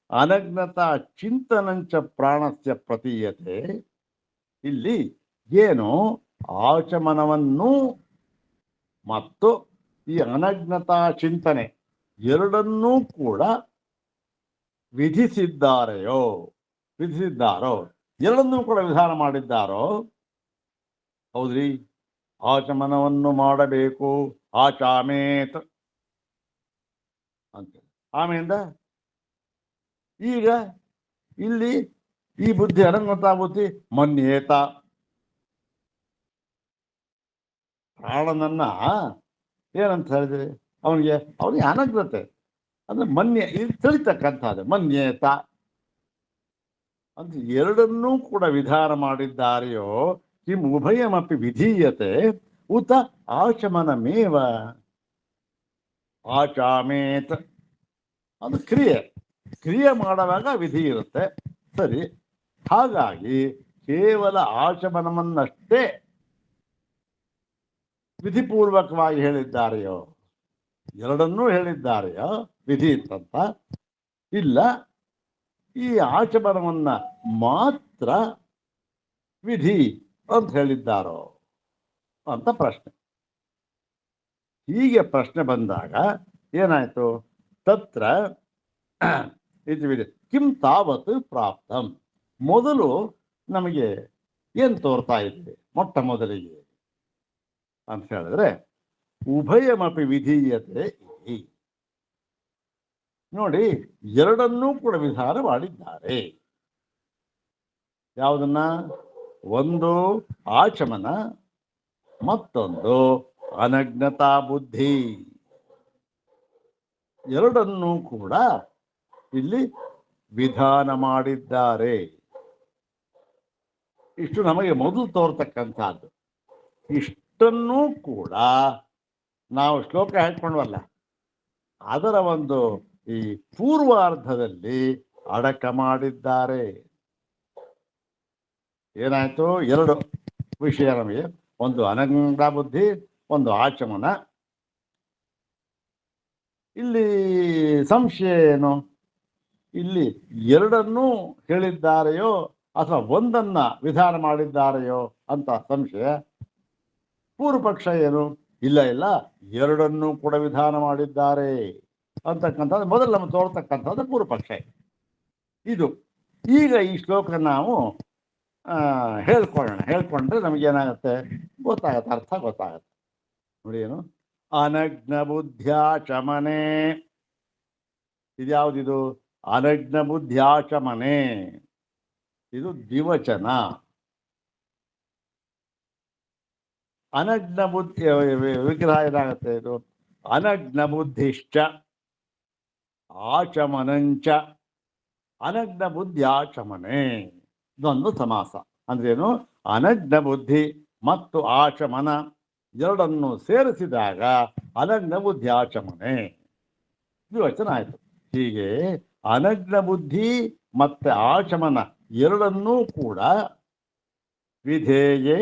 ಅನಗ್ನತಾ ಚಿಂತನಂಚ ಪ್ರಾಣಸ್ಯ ಪ್ರತೀಯತೆ. ಇಲ್ಲಿ ಏನು ಆಚಮನವನ್ನು ಮತ್ತು ಈ ಅನಗ್ನತಾ ಚಿಂತನೆ ಎರಡನ್ನೂ ಕೂಡ ವಿಧಿಸಿದ್ದಾರೋ, ಎರಡನ್ನೂ ಕೂಡ ವಿಧಾನ ಮಾಡಿದ್ದಾರೋ. ಹೌದ್ರಿ, ಆಚಮನವನ್ನು ಮಾಡಬೇಕು, ಆಚಾಮೇತ್ ಅಂತ. ಆಮೇಲಿಂದ ಈಗ ಇಲ್ಲಿ ಈ ಬುದ್ಧಿ ಅನಗ್ನತಾ ಬುದ್ಧಿ ಮನ್ಯೇತ, ಪ್ರಾಣನನ್ನ ಏನಂತ ಹೇಳಿದ್ರೆ ಅವನಿಗೆ ಅನಗ್ನತೆ ಅಂದ್ರೆ ಮನ್ಯ ಇದು ತಿಳಿತಕ್ಕಂಥದ್ದು ಮನ್ಯೇತ ಅಂತ. ಎರಡನ್ನೂ ಕೂಡ ವಿಧಾನ ಮಾಡಿದ್ದಾರೆಯೋ ಕಿಂ ಉಭಯಮಪಿ ವಿಧೀಯತೆ ಉತ ಆಚಮನಮೇವ ಆಚಾಮೇತ್. ಅದು ಕ್ರಿಯೆ ಮಾಡುವಾಗ ವಿಧಿ ಇರುತ್ತೆ, ಸರಿ. ಹಾಗಾಗಿ ಕೇವಲ ಆಚಮನವನ್ನಷ್ಟೇ ವಿಧಿಪೂರ್ವಕವಾಗಿ ಹೇಳಿದ್ದಾರೆಯೋ, ಎರಡನ್ನೂ ಹೇಳಿದ್ದಾರೆಯೋ ವಿಧಿ ಇತ್ತಂತ, ಇಲ್ಲ ಈ ಆಚಮನವನ್ನ ಮಾತ್ರ ವಿಧಿ ಅಂತ ಹೇಳಿದ್ದಾರೋ ಅಂತ ಪ್ರಶ್ನೆ. ಹೀಗೆ ಪ್ರಶ್ನೆ ಬಂದಾಗ ಏನಾಯ್ತು, ತತ್ರ ಕಿಂ ತಾವತ್ ಪ್ರಾಪ್ತಂ. ಮೊದಲು ನಮಗೆ ಏನು ತೋರ್ತಾ ಇದೆ ಮೊಟ್ಟ ಮೊದಲಿಗೆ ಅಂತ ಹೇಳಿದ್ರೆ, ಉಭಯಮಪಿ ವಿಧೀಯತೆ ಇತಿ. ನೋಡಿ, ಎರಡನ್ನೂ ಕೂಡ ವಿಧಾನ ಮಾಡಿದ್ದಾರೆ. ಯಾವುದನ್ನ? ಒಂದು ಆಚಮನ, ಮತ್ತೊಂದು ಅನಗ್ನತಾ ಬುದ್ಧಿ. ಎರಡನ್ನೂ ಕೂಡ ಇಲ್ಲಿ ವಿಧಾನ ಮಾಡಿದ್ದಾರೆ. ಇಷ್ಟು ನಮಗೆ ಮೊದಲು ತೋರ್ತಕ್ಕಂಥದ್ದು. ಇಷ್ಟನ್ನೂ ಕೂಡ ನಾವು ಶ್ಲೋಕ ಹೇಳ್ಕೊಂಡ್ವಲ್ಲ, ಅದರ ಒಂದು ಈ ಪೂರ್ವಾರ್ಧದಲ್ಲಿ ಅಡಕ ಮಾಡಿದ್ದಾರೆ. ಏನಾಯ್ತು? ಎರಡು ವಿಷಯ ನಮಗೆ, ಒಂದು ಅನಗ್ನತಾ ಬುದ್ಧಿ, ಒಂದು ಆಚಮನ. ಇಲ್ಲಿ ಸಂಶಯ ಏನು? ಇಲ್ಲಿ ಎರಡನ್ನೂ ಹೇಳಿದ್ದಾರೆಯೋ ಅಥವಾ ಒಂದನ್ನ ವಿಧಾನ ಮಾಡಿದ್ದಾರೆಯೋ ಅಂತ ಸಂಶಯ. ಪೂರ್ವ ಪಕ್ಷ ಏನು, ಇಲ್ಲ ಇಲ್ಲ ಎರಡನ್ನೂ ಕೂಡ ವಿಧಾನ ಮಾಡಿದ್ದಾರೆ ಅಂತಕ್ಕಂಥದ್ದು ಮೊದಲು ನಮಗೆ ತೋರ್ತಕ್ಕಂಥದ್ದು ಪೂರ್ವ ಪಕ್ಷ. ಇದು ಈಗ ಈ ಶ್ಲೋಕ ನಾವು ಹೇಳ್ಕೊಂಡ್ರೆ ನಮಗೇನಾಗುತ್ತೆ ಗೊತ್ತಾಗತ್ತೆ, ಅರ್ಥ ಗೊತ್ತಾಗತ್ತೆ. ನೋಡಿ ಏನು, ಅನಗ್ನ ಬುದ್ಧ್ಯಾಚಮನೆ. ಇದ್ಯಾವುದಿದು? ಅನಗ್ನ ಬುದ್ಧ್ಯಾಚಮನೆ. ಇದು ದ್ವಿವಚನ. ಅನಗ್ನ ಬುದ್ಧಿ ವಿಗ್ರಹ ಏನಾಗುತ್ತೆ? ಇದು ಅನಗ್ನ ಬುದ್ಧಿಶ್ಚ ಆಚಮನಂಚ ಅನಗ್ನ ಬುದ್ಧಿ ಆಚಮನೆ. ಇದೊಂದು ಸಮಾಸ. ಅಂದ್ರೇನು? ಅನಗ್ನ ಬುದ್ಧಿ ಮತ್ತು ಆಚಮನ ಎರಡನ್ನು ಸೇರಿಸಿದಾಗ ಅನಗ್ನ ಬುದ್ಧಿ ಆಚಮನೆ ದ್ವಿವಚನ ಆಯಿತು. ಹೀಗೆ ಅನಗ್ನ ಬುದ್ಧಿ ಮತ್ತೆ ಆಚಮನ ಎರಡನ್ನೂ ಕೂಡ ವಿಧೇಯೇ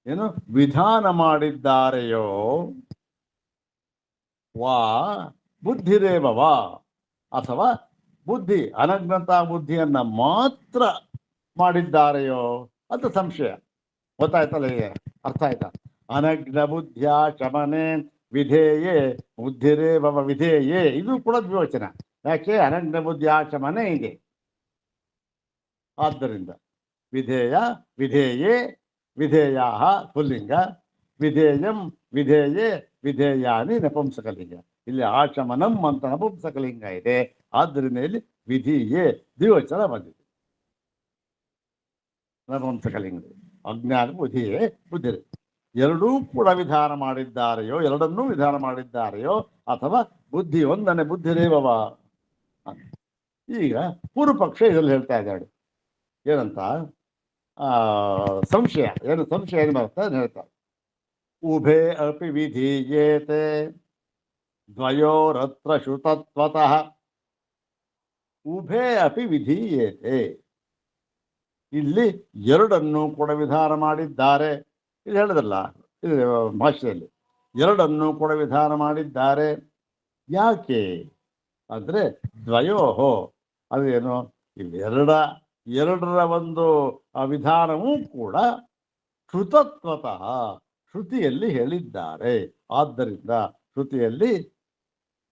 ಏನು ವಿಧಾನ ಮಾಡಿದ್ದಾರೆಯೋ ವಾ ಬುದ್ಧಿರೇವವಾ, ಅಥವಾ ಬುದ್ಧಿ ಅನಗ್ನತಾ ಬುದ್ಧಿಯನ್ನ ಮಾತ್ರ ಮಾಡಿದ್ದಾರೆಯೋ ಅಂತ ಸಂಶಯ. ಗೊತ್ತಾಯ್ತಲ್ಲ? ಈಗ ಅರ್ಥ ಆಯ್ತಾ? ಅನಗ್ನ ಬುದ್ಧಿಯ ಶಮನೆ ವಿಧೇಯೇ ಬುದ್ಧಿರೇವವ ವಿಧೇಯೇ. ಇದು ಕೂಡ ದ್ವಿವಚನ. ಯಾಕೆ? ಅನಗ್ನ ಬುದ್ಧಿಯ ಶಮನೆ ಇದೆ. ಆದ್ದರಿಂದ ವಿಧೇಯ ವಿಧೇಯೇ ವಿಧೇಯ ಪುಲ್ಲಿಂಗ, ವಿಧೇಯಂ ವಿಧೇಯೇ ವಿಧೇಯಾನಿ ನಪುಂಸಕಲಿಂಗ. ಇಲ್ಲಿ ಆಚಮನಂ ಅಂತ ನಪುಂಸಕಲಿಂಗ ಇದೆ. ಆದ್ದರಿಂದ ಇಲ್ಲಿ ವಿಧಿಯೇ ದ್ವಿವಚನ ಬಂದಿದೆ. ನಪುಂಸಕಲಿಂಗ ಅಜ್ಞಾನ ಬುದ್ಧಿಯೇ ಬುದ್ಧಿ ಎರಡೂ ಕೂಡ ವಿಧಾನ ಮಾಡಿದ್ದಾರೆಯೋ, ಎರಡನ್ನೂ ವಿಧಾನ ಮಾಡಿದ್ದಾರೆಯೋ, ಅಥವಾ ಬುದ್ಧಿ ಒಂದನೇ ಬುದ್ಧಿರೇವವ. ಈಗ ಪೂರ್ವ ಪಕ್ಷ ಇದರಲ್ಲಿ ಹೇಳ್ತಾ ಇದ್ದಾಳೆ ಏನಂತ ಸಂಶಯ. ಏನು ಸಂಶಯ ಏನು ಬರುತ್ತೆ ಅಂತ ಹೇಳ್ತಾರೆ. ಉಭೇ ಅಪಿ ವಿಧೀಯೇತೆ ದ್ವಯೋರತ್ರ ಶ್ರುತತ್ವತಃ. ಉಭೇ ಅಪಿ ವಿಧೀಯೇತೆ, ಇಲ್ಲಿ ಎರಡನ್ನೂ ಕೂಡ ವಿಧಾನ ಮಾಡಿದ್ದಾರೆ. ಇದು ಹೇಳಿದ್ರಲ್ಲ ಇದು ಭಾಷೆಯಲ್ಲಿ, ಎರಡನ್ನೂ ಕೂಡ ವಿಧಾನ ಮಾಡಿದ್ದಾರೆ. ಯಾಕೆ ಅಂದರೆ ದ್ವಯೋಹೋ, ಅದೇನು ಎರಡರ ಒಂದು ವಿಧಾನವೂ ಕೂಡ ಶ್ರುತತ್ವತಃ ಶ್ರುತಿಯಲ್ಲಿ ಹೇಳಿದ್ದಾರೆ. ಆದ್ದರಿಂದ ಶ್ರುತಿಯಲ್ಲಿ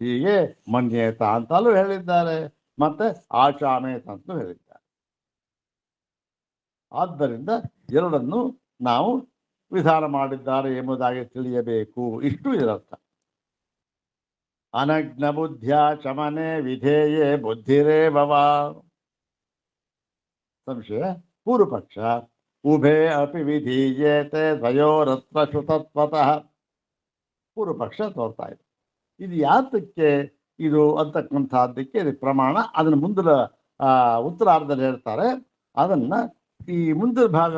ಹೀಗೆ ಮನ್ಯೇತ ಅಂತಲೂ ಹೇಳಿದ್ದಾರೆ, ಮತ್ತೆ ಆಚಾಮೇತ ಅಂತಲೂ ಹೇಳಿದ್ದಾರೆ. ಆದ್ದರಿಂದ ಎರಡನ್ನು ನಾವು ವಿಧಾನ ಮಾಡಿದ್ದಾರೆ ಎಂಬುದಾಗಿ ತಿಳಿಯಬೇಕು. ಇಷ್ಟು ಇದರರ್ಥ. ಅನಗ್ನ ಬುದ್ಧಿಯ ಶಮನೆ ವಿಧೇಯೇ ಬುದ್ಧಿರೇವವ. ಸಂಶಯ. ಪೂರ್ವಪಕ್ಷ ಉಭೇ ಅಪಿ ವಿಧೀಯೇತೆ ದ್ವಯೋರತ್ರ ಶ್ರುತತ್ವತಃ. ಪೂರ್ವಪಕ್ಷ ತೋರ್ತಾ ಇದೆ. ಇದು ಯಾತಕ್ಕೆ ಇದು ಅಂತಕ್ಕಂಥದ್ದಕ್ಕೆ ಇದು ಪ್ರಮಾಣ. ಅದನ್ನು ಮುಂದಿನ ಉತ್ತರಾರ್ಧದಲ್ಲಿ ಹೇಳ್ತಾರೆ. ಅದನ್ನ ಈ ಮುಂದಿನ ಭಾಗ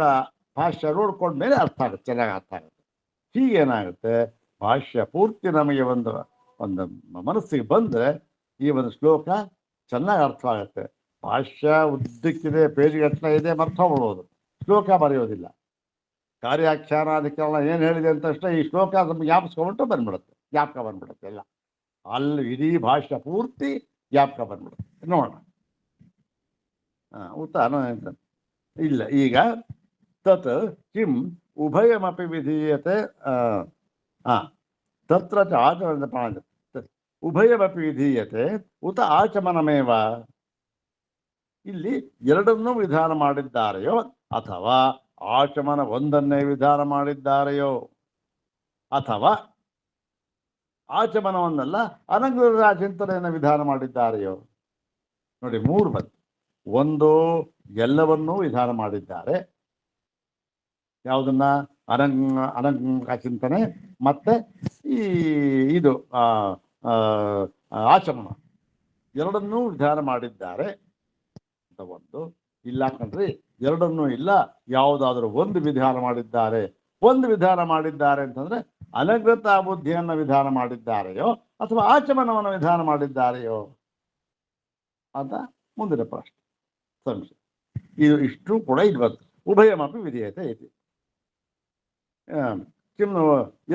ಭಾಷ್ಯ ನೋಡ್ಕೊಂಡ್ಮೇಲೆ ಅರ್ಥ ಆಗುತ್ತೆ, ಚೆನ್ನಾಗಿ ಅರ್ಥ ಆಗುತ್ತೆ. ಹೀಗೇನಾಗುತ್ತೆ, ಭಾಷ್ಯ ಪೂರ್ತಿ ನಮಗೆ ಒಂದು ಮನಸ್ಸಿಗೆ ಬಂದರೆ ಈ ಒಂದು ಶ್ಲೋಕ ಚೆನ್ನಾಗಿ ಅರ್ಥ ಆಗುತ್ತೆ. ಭಾಷ್ಯ ಉದ್ದಕ್ಕಿದೆ, ಪೇಜ್ಗಟ್ಟಲೆ ಇದೆ, ಮರ್ತೋಗ್ಬಿಡೋದು, ಶ್ಲೋಕ ಬರೆಯೋದಿಲ್ಲ. ಕಾರ್ಯಾಖ್ಯಾನಾಧಿಕರಣ ಏನು ಹೇಳಿದೆ ಅಂತ ಅಷ್ಟೇ ಈ ಶ್ಲೋಕ ನಮ್ಗೆ ಜ್ಞಾಪಕ ಬಂದ್ಬಿಡುತ್ತೆ ಎಲ್ಲ. ಅಲ್ಲಿ ಇಡೀ ಭಾಷ್ಯ ಪೂರ್ತಿ ಜ್ಞಾಪಕ ಬಂದ್ಬಿಡುತ್ತೆ. ನೋಡೋಣ. ಉತ್ತರ ಇಲ್ಲ. ಈಗ ತತ್ ಕಿಂ ಉಭಯಮಪಿ ವಿಧೀಯತೆ ತತ್ರ ಚ ಆಚಮನ ಉಭಯಮಪಿ ವಿಧೀಯತೆ ಉತ ಆಚಮನಮೇವ. ಇಲ್ಲಿ ಎರಡನ್ನೂ ವಿಧಾನ ಮಾಡಿದ್ದಾರೆಯೋ ಅಥವಾ ಆಚಮನ ಒಂದನ್ನೇ ವಿಧಾನ ಮಾಡಿದ್ದಾರೆಯೋ, ಅಥವಾ ಆಚಮನವನ್ನಲ್ಲ ಅನಗ್ನ ಚಿಂತನೆಯನ್ನು ವಿಧಾನ ಮಾಡಿದ್ದಾರೆಯೋ. ನೋಡಿ, ಮೂರು ಬಂತು. ಒಂದು, ಎಲ್ಲವನ್ನೂ ವಿಧಾನ ಮಾಡಿದ್ದಾರೆ. ಯಾವುದನ್ನ? ಅನಂಗ ಚಿಂತನೆ ಮತ್ತೆ ಇದು ಆಚಮನ ಎರಡನ್ನೂ ವಿಧಾನ ಮಾಡಿದ್ದಾರೆ ಅಂತ ಒಂದು. ಇಲ್ಲ ಕಣ್ರಿ, ಎರಡನ್ನೂ ಇಲ್ಲ, ಯಾವುದಾದ್ರೂ ಒಂದು ವಿಧಾನ ಮಾಡಿದ್ದಾರೆ. ಒಂದು ವಿಧಾನ ಮಾಡಿದ್ದಾರೆ ಅಂತಂದ್ರೆ ಅನಗ್ರತಾ ಬುದ್ಧಿಯನ್ನು ವಿಧಾನ ಮಾಡಿದ್ದಾರೆಯೋ ಅಥವಾ ಆಚಮನವನ್ನು ವಿಧಾನ ಮಾಡಿದ್ದಾರೆಯೋ ಅಂತ ಮುಂದಿನ ಪ್ರಶ್ನೆ, ಸಂಶಯ. ಇದು ಇಷ್ಟು ಕೂಡ ಇದು ಬಂತು. ಉಭಯಮಪಿ ವಿಧೇಯತೆ ಐತಿ.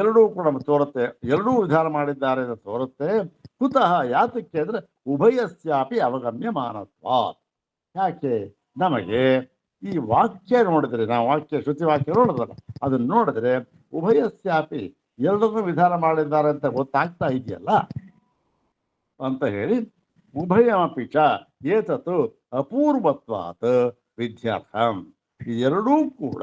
ಎರಡೂ ಕೂಡ ತೋರುತ್ತೆ, ಎರಡೂ ವಿಧಾನ ಮಾಡಿದ್ದಾರೆ ಅಂತ ತೋರುತ್ತೆ. ಕುತಃ ಯಾತಕ್ಕೆ ಅಂದರೆ ಉಭಯಸ್ಯಾಪಿ ಅವಗಮ್ಯ ಮಾನತ್ವ. ಯಾಕೆ ನಮಗೆ ಈ ವಾಕ್ಯ ನೋಡಿದ್ರೆ, ನಾವು ವಾಕ್ಯ ಶ್ರುತಿ ವಾಕ್ಯ ನೋಡಿದ್ರಲ್ಲ, ಅದನ್ನು ನೋಡಿದ್ರೆ ಉಭಯಸ್ಯಾಪಿ ಎಲ್ಲರನ್ನೂ ವಿಧಾನ ಮಾಡಿದ್ದಾರೆ ಅಂತ ಗೊತ್ತಾಗ್ತಾ ಇದೆಯಲ್ಲ ಅಂತ ಹೇಳಿ, ಉಭಯಮಪಿ ಚ ಏತತ್ತು ಅಪೂರ್ವತ್ವಾತ್ ವಿದ್ಯಾರ್ಥಂ, ಇದೆರಡೂ ಕೂಡ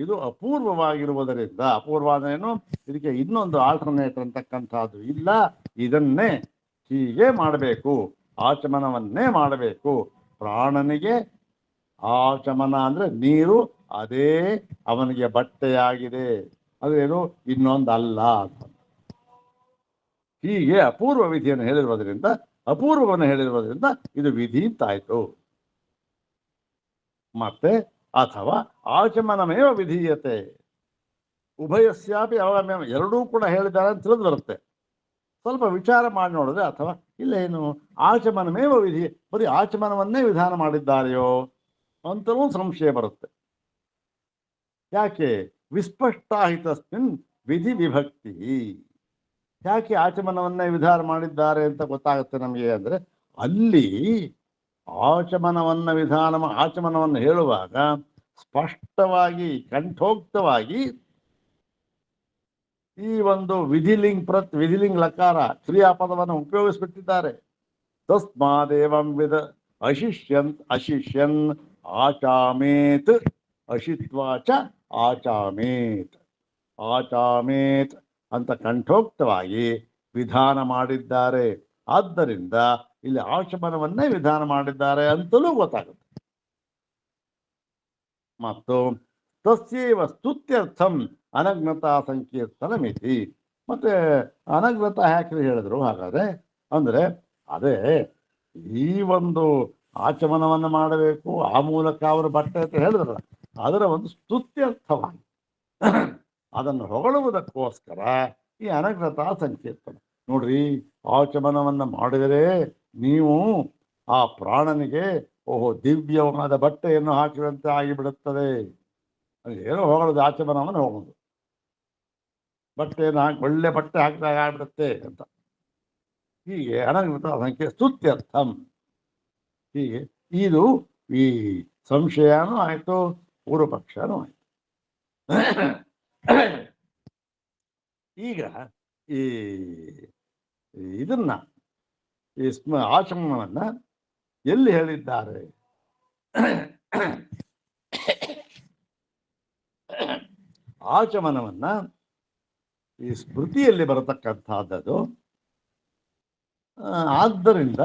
ಇದು ಅಪೂರ್ವವಾಗಿರುವುದರಿಂದ, ಅಪೂರ್ವ ಅಂದ್ರೇನು, ಇದಕ್ಕೆ ಇನ್ನೊಂದು ಆಲ್ಟರ್ನೇಟ್ ಅಂತಕ್ಕಂಥದ್ದು ಇಲ್ಲ, ಇದನ್ನೇ ಹೀಗೆ ಮಾಡಬೇಕು, ಆಚಮನವನ್ನೇ ಮಾಡಬೇಕು. ಪ್ರಾಣನಿಗೆ ಆಚಮನ ಅಂದ್ರೆ ನೀರು, ಅದೇ ಅವನಿಗೆ ಬಟ್ಟೆಯಾಗಿದೆ, ಅದೇನು ಇನ್ನೊಂದಲ್ಲ ಅಂತ. ಹೀಗೆ ಅಪೂರ್ವ ವಿಧಿಯನ್ನು ಹೇಳಿರುವುದರಿಂದ, ಅಪೂರ್ವವನ್ನು ಹೇಳಿರುವುದರಿಂದ ಇದು ವಿಧಿ ಅಂತಾಯ್ತು. ಮತ್ತೆ ಅಥವಾ ಆಚಮನಮೇವ ವಿಧೀಯತೆ, ಉಭಯಸ್ಯಾಪಿ ಅವಗಮ್ಯ, ಎರಡೂ ಕೂಡ ಹೇಳಿದ್ದಾರೆ ಅಂತ ತಿಳಿದು ಬರುತ್ತೆ. ಸ್ವಲ್ಪ ವಿಚಾರ ಮಾಡಿ ನೋಡಿದ್ರೆ, ಅಥವಾ ಇಲ್ಲ ಏನು ಆಚಮನಮೇವ ವಿಧಿ, ಬರೀ ಆಚಮನವನ್ನೇ ವಿಧಾನ ಮಾಡಿದ್ದಾರೆಯೋ ಅಂತಲೂ ಸಂಶಯ ಬರುತ್ತೆ. ಯಾಕೆ ವಿಸ್ಪಷ್ಟಾಹಿತಸ್ಮಿನ್ ವಿಧಿ ವಿಭಕ್ತಿ, ಯಾಕೆ ಆಚಮನವನ್ನೇ ವಿಧಾನ ಮಾಡಿದ್ದಾರೆ ಅಂತ ಗೊತ್ತಾಗುತ್ತೆ ನಮಗೆ ಅಂದರೆ, ಅಲ್ಲಿ ಆಚಮನವನ್ನು ಹೇಳುವಾಗ ಸ್ಪಷ್ಟವಾಗಿ ಕಂಠೋಕ್ತವಾಗಿ ಈ ಒಂದು ವಿಧಿಲಿಂಗ್ ಲಕಾರ ಕ್ರಿಯಾಪದವನ್ನು ಉಪಯೋಗಿಸ್ಬಿಟ್ಟಿದ್ದಾರೆ. ತಸ್ಮಾದೇವಂ ವಿಧ ಅಶಿಷ್ಯನ್ ಆಚಾಮೇತ್, ಅಶಿತ್ವಾಚ ಆಚಾಮೇತ್ ಅಂತ ಕಂಠೋಕ್ತವಾಗಿ ವಿಧಾನ ಮಾಡಿದ್ದಾರೆ. ಆದ್ದರಿಂದ ಇಲ್ಲಿ ಆಚಮನವನ್ನೇ ವಿಧಾನ ಮಾಡಿದ್ದಾರೆ ಅಂತಲೂ ಗೊತ್ತಾಗುತ್ತೆ. ಮತ್ತು ತಸ್ಯೈವ ಸ್ತುತ್ಯರ್ಥಂ ಅನಗ್ನತಾ ಸಂಕೀರ್ತನ ಮಿತಿ, ಮತ್ತೆ ಅನಗ್ನತಾ ಯಾಕೆ ಹೇಳಿದ್ರು ಹಾಗಾದ್ರೆ ಅಂದ್ರೆ, ಅದೇ ಈ ಒಂದು ಆಚಮನವನ್ನು ಮಾಡಬೇಕು, ಆ ಮೂಲಕ ಅವರು ಬಟ್ಟೆ ಅಂತ ಹೇಳಿದ್ರಲ್ಲ, ಅದರ ಒಂದು ಸ್ತುತ್ಯರ್ಥವಾಗಿ ಅದನ್ನು ಹೊಗಳುವುದಕ್ಕೋಸ್ಕರ ಈ ಅನಗ್ನತಾ ಸಂಕೀರ್ತನ. ನೋಡ್ರಿ, ಆಚಮನವನ್ನು ಮಾಡಿದರೆ ನೀವು ಆ ಪ್ರಾಣನಿಗೆ ದಿವ್ಯವಾದ ಬಟ್ಟೆಯನ್ನು ಹಾಕಿದಂತೆ ಆಗಿಬಿಡುತ್ತದೆ. ಏನೋ ಹೋಗೋದು, ಆಚಮನವನ್ನು ಹೋಗೋದು, ಬಟ್ಟೆಯನ್ನು ಹಾಕಿ ಒಳ್ಳೆ ಬಟ್ಟೆ ಹಾಕಿದಾಗ ಆಗ್ಬಿಡುತ್ತೆ ಅಂತ. ಹೀಗೆ ಅನಗ್ನತಾ ಸಂಖ್ಯೆ ಸ್ತುತ್ಯರ್ಥಂ. ಹೀಗೆ ಇದು ಈ ಸಂಶಯನೂ ಆಯಿತು, ಪೂರ್ವಪಕ್ಷನೂ ಆಯಿತು. ಈಗ ಈ ಇದನ್ನ ಈ ಆಚಮನವನ್ನ ಎಲ್ಲಿ ಹೇಳಿದ್ದಾರೆ? ಆಚಮನವನ್ನ ಈ ಸ್ಮೃತಿಯಲ್ಲಿ ಬರತಕ್ಕಂಥದ್ದು. ಆದ್ದರಿಂದ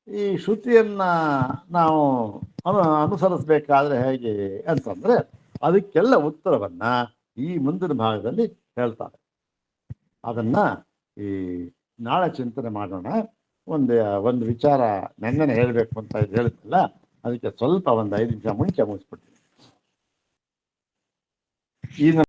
ಈ ಶ್ರುತಿಯನ್ನ ನಾವು ಅನುಸರಿಸಬೇಕಾದ್ರೆ ಹೇಗೆ ಅಂತಂದ್ರೆ, ಅದಕ್ಕೆಲ್ಲ ಉತ್ತರವನ್ನ ಈ ಮುಂದಿನ ಭಾಗದಲ್ಲಿ ಹೇಳ್ತಾರೆ. ಅದನ್ನ ಈ ನಾಳೆ ಚಿಂತನೆ ಮಾಡೋಣ. ಒಂದು ವಿಚಾರ ನೆನ್ನೆ ಹೇಳಬೇಕು ಅಂತ ಹೇಳಿದ್ನಲ್ಲ, ಅದಕ್ಕೆ ಸ್ವಲ್ಪ ಒಂದು 5 ನಿಮಿಷ ಮುಂಚೆ ಮುಗಿಸ್ಬಿಡ್ತೀನಿ. ಈಗ